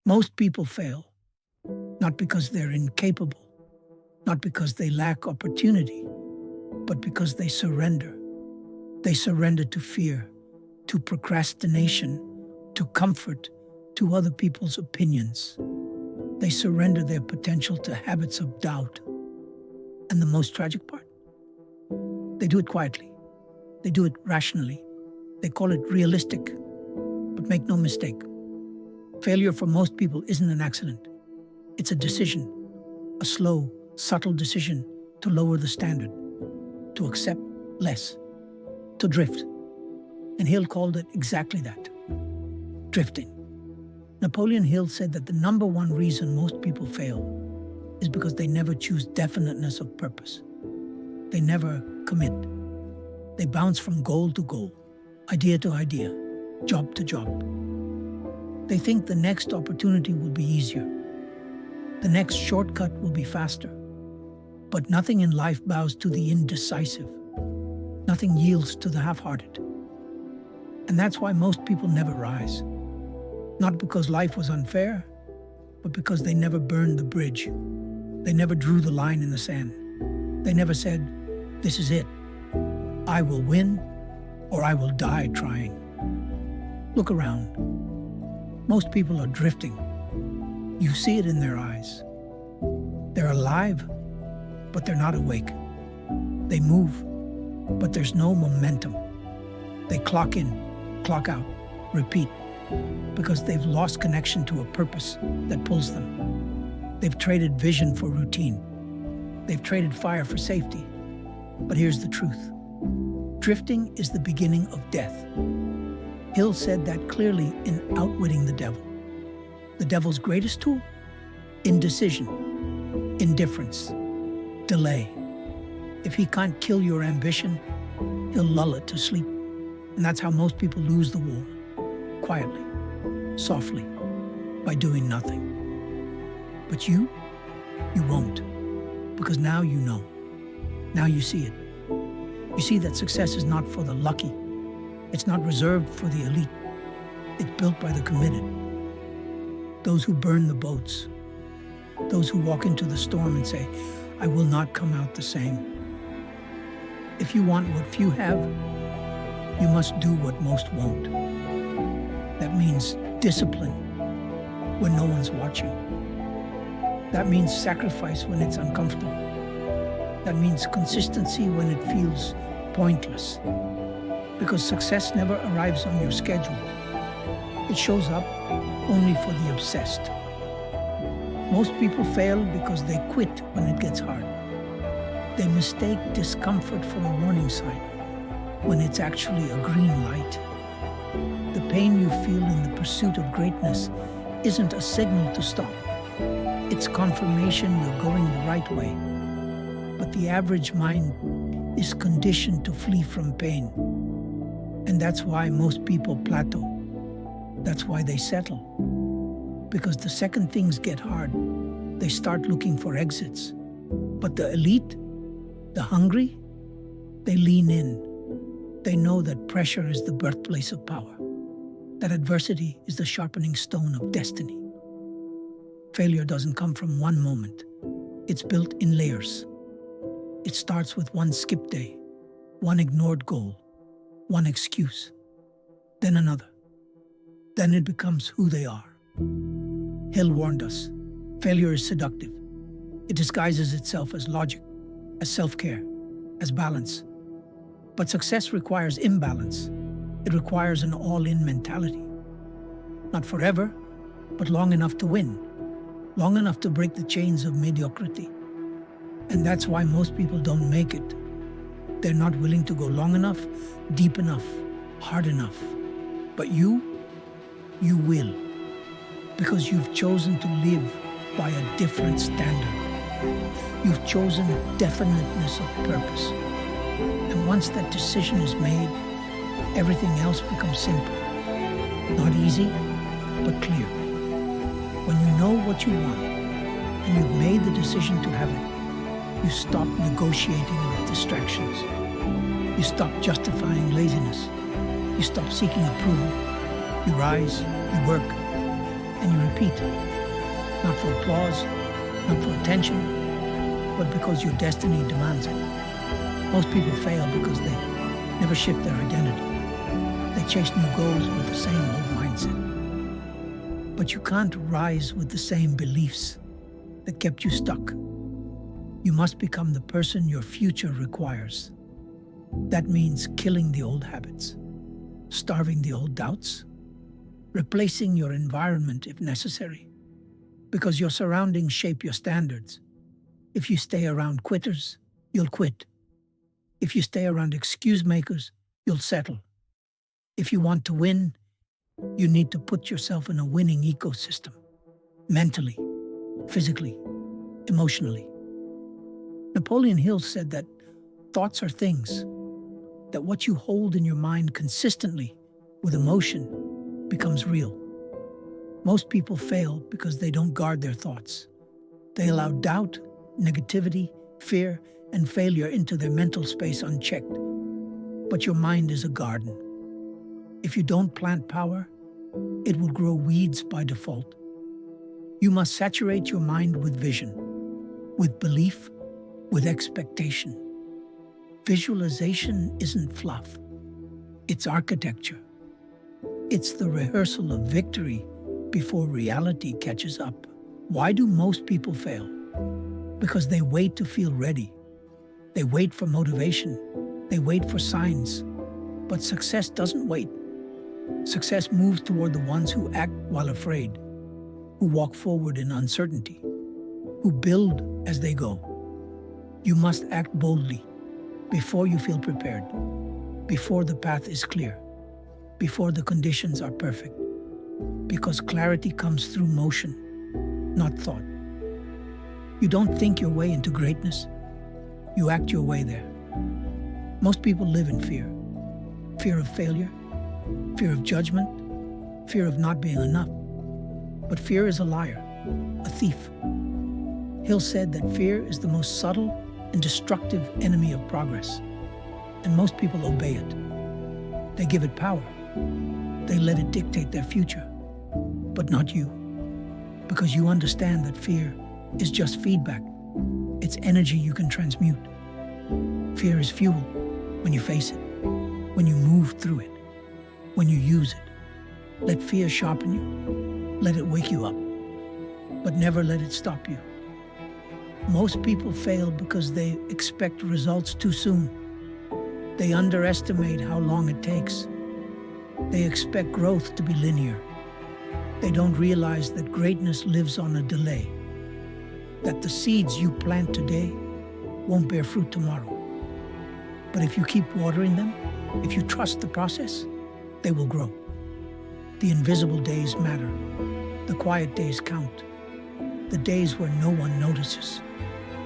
Most people fail, not because they're incapable, not because they lack opportunity, but because they surrender. They surrender to fear, to procrastination, to comfort, to other people's opinions. They surrender their potential to habits of doubt. And the most tragic part? They do it quietly. They do it rationally. They call it realistic. But make no mistake, failure for most people isn't an accident. It's a decision, a slow, subtle decision to lower the standard, to accept less, to drift. And Hill called it exactly that, drifting. Napoleon Hill said that the number one reason most people fail is because they never choose definiteness of purpose. They never commit. They bounce from goal to goal, idea to idea, job to job. They think the next opportunity will be easier. The next shortcut will be faster. But nothing in life bows to the indecisive. Nothing yields to the half-hearted. And that's why most people never rise. Not because life was unfair, but because they never burned the bridge. They never drew the line in the sand. They never said, "This is it. I will win or I will die trying." Look around. Most people are drifting. You see it in their eyes. They're alive, but they're not awake. They move, but there's no momentum. They clock in, clock out, repeat, because they've lost connection to a purpose that pulls them. They've traded vision for routine. They've traded fire for safety. But here's the truth. Drifting is the beginning of death. Hill said that clearly in Outwitting the Devil. The devil's greatest tool? Indecision, indifference, delay. If he can't kill your ambition, he'll lull it to sleep. And that's how most people lose the war. Quietly, softly, by doing nothing. But you won't. Because now you know. Now you see it. You see that success is not for the lucky. It's not reserved for the elite. It's built by the committed. Those who burn the boats. Those who walk into the storm and say, "I will not come out the same." If you want what few have, you must do what most won't. That means discipline when no one's watching. That means sacrifice when it's uncomfortable. That means consistency when it feels pointless. Because success never arrives on your schedule. It shows up only for the obsessed. Most people fail because they quit when it gets hard. They mistake discomfort for a warning sign when it's actually a green light. The pain you feel in the pursuit of greatness isn't a signal to stop. It's confirmation you're going the right way. But the average mind is conditioned to flee from pain. And that's why most people plateau. That's why they settle. Because the second things get hard, they start looking for exits. But the elite, the hungry, they lean in. They know that pressure is the birthplace of power, that adversity is the sharpening stone of destiny. Failure doesn't come from one moment. It's built in layers. It starts with one skip day, one ignored goal, one excuse, then another. Then it becomes who they are. Hill warned us, failure is seductive. It disguises itself as logic, as self-care, as balance. But success requires imbalance. It requires an all-in mentality. Not forever, but long enough to win, long enough to break the chains of mediocrity. And that's why most people don't make it. They're not willing to go long enough, deep enough, hard enough. But you will. Because you've chosen to live by a different standard. You've chosen definiteness of purpose. And once that decision is made, everything else becomes simple. Not easy, but clear. When you know what you want, and you've made the decision to have it, you stop negotiating with distractions. You stop justifying laziness. You stop seeking approval. You rise, you work, And you repeat, not for applause, not for attention, but because your destiny demands it. Most people fail because they never shift their identity. They chase new goals with the same old mindset. But you can't rise with the same beliefs that kept you stuck. You must become the person your future requires. That means killing the old habits, starving the old doubts, replacing your environment if necessary, because your surroundings shape your standards. If you stay around quitters, you'll quit. If you stay around excuse makers, you'll settle. If you want to win, you need to put yourself in a winning ecosystem, mentally, physically, emotionally. Napoleon Hill said that thoughts are things, that what you hold in your mind consistently with emotion becomes real. Most people fail because they don't guard their thoughts. They allow doubt, negativity, fear, and failure into their mental space unchecked. But your mind is a garden. If you don't plant power, it will grow weeds by default. You must saturate your mind with vision, with belief, with expectation. Visualization isn't fluff. It's architecture. It's the rehearsal of victory before reality catches up. Why do most people fail? Because they wait to feel ready. They wait for motivation. They wait for signs. But success doesn't wait. Success moves toward the ones who act while afraid, who walk forward in uncertainty, who build as they go. You must act boldly before you feel prepared, before the path is clear, before the conditions are perfect, because clarity comes through motion, not thought. You don't think your way into greatness, you act your way there. Most people live in fear. Fear of failure, fear of judgment, fear of not being enough. But fear is a liar, a thief. Hill said that fear is the most subtle and destructive enemy of progress, and most people obey it. They give it power. They let it dictate their future, but not you, because you understand that fear is just feedback. It's energy you can transmute. Fear is fuel when you face it, when you move through it, when you use it. Let fear sharpen you. Let it wake you up, but never let it stop you. Most people fail because they expect results too soon. They underestimate how long it takes. They expect growth to be linear. They don't realize that greatness lives on a delay, that the seeds you plant today won't bear fruit tomorrow. But if you keep watering them, if you trust the process, they will grow. The invisible days matter. The quiet days count. The days where no one notices.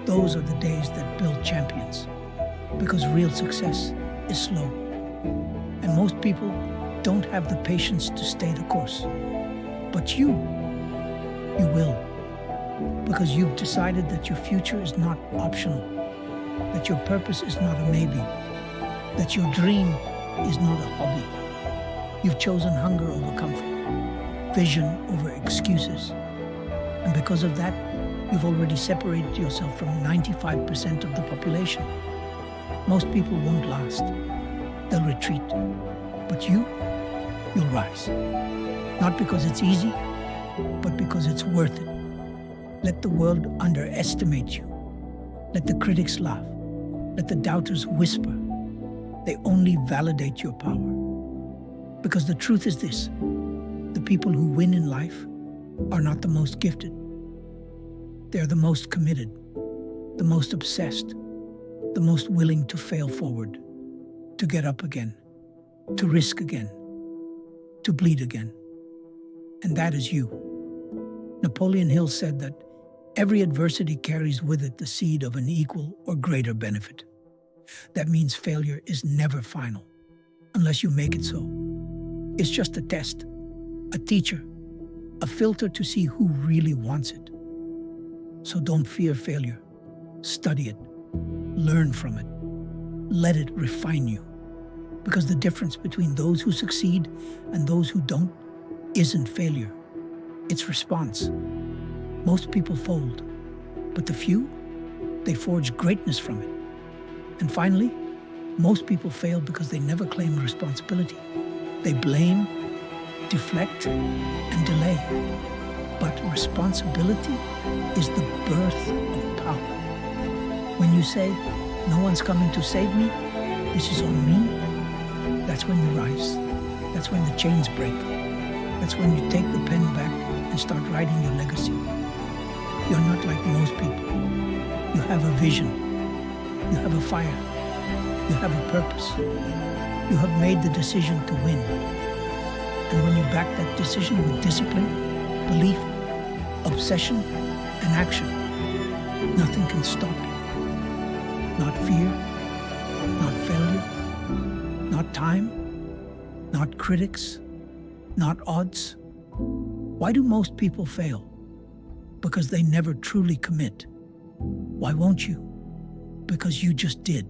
Those are the days that build champions. Because real success is slow. And most people don't have the patience to stay the course. But you will. Because you've decided that your future is not optional. That your purpose is not a maybe. That your dream is not a hobby. You've chosen hunger over comfort, vision over excuses. And because of that, you've already separated yourself from 95% of the population. Most people won't last. They'll retreat. But you'll rise. Not because it's easy, but because it's worth it. Let the world underestimate you. Let the critics laugh. Let the doubters whisper. They only validate your power. Because the truth is this: the people who win in life are not the most gifted. They're the most committed, the most obsessed, the most willing to fail forward, to get up again, to risk again, to bleed again. And that is you. Napoleon Hill said that every adversity carries with it the seed of an equal or greater benefit. That means failure is never final, unless you make it so. It's just a test, a teacher, a filter to see who really wants it. So don't fear failure. Study it. Learn from it. Let it refine you. Because the difference between those who succeed and those who don't isn't failure. It's response. Most people fold, but the few, they forge greatness from it. And finally, most people fail because they never claim responsibility. They blame, deflect, and delay. But responsibility is the birth of power. When you say, "No one's coming to save me, this is on me," that's when you rise. That's when the chains break. That's when you take the pen back and start writing your legacy. You're not like most people. You have a vision. You have a fire. You have a purpose. You have made the decision to win. And when you back that decision with discipline, belief, obsession, and action, nothing can stop you. Not fear, not failure, not time, not critics, not odds. Why do most people fail? Because they never truly commit. Why won't you? Because you just did.